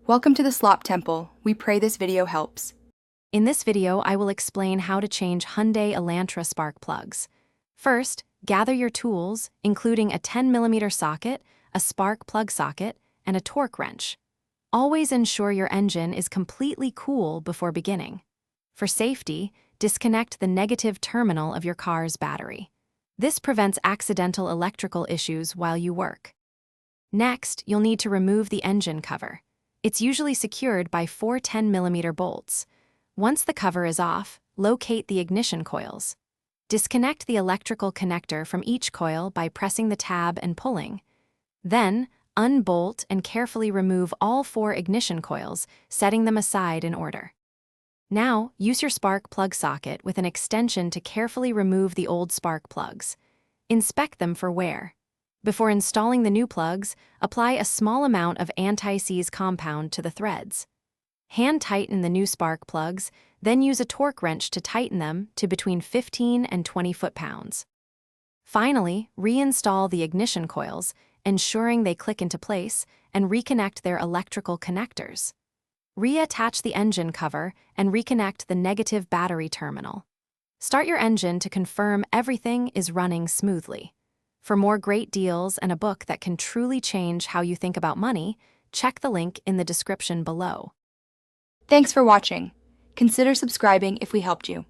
Welcome to the Slop Temple. We pray this video helps. In this video, I will explain how to change Hyundai Elantra spark plugs. First, gather your tools, including a 10mm socket, a spark plug socket, and a torque wrench. Always ensure your engine is completely cool before beginning. For safety, disconnect the negative terminal of your car's battery. This prevents accidental electrical issues while you work. Next, you'll need to remove the engine cover. It's usually secured by 4 10mm bolts. Once the cover is off, locate the ignition coils. Disconnect the electrical connector from each coil by pressing the tab and pulling. Then, unbolt and carefully remove all 4 ignition coils, setting them aside in order. Now, use your spark plug socket with an extension to carefully remove the old spark plugs. Inspect them for wear. Before installing the new plugs, apply a small amount of anti-seize compound to the threads. Hand tighten the new spark plugs, then use a torque wrench to tighten them to between 15 and 20 foot-pounds. Finally, reinstall the ignition coils, ensuring they click into place, and reconnect their electrical connectors. Reattach the engine cover and reconnect the negative battery terminal. Start your engine to confirm everything is running smoothly. For more great deals and a book that can truly change how you think about money, check the link in the description below. Thanks for watching. Consider subscribing if we helped you.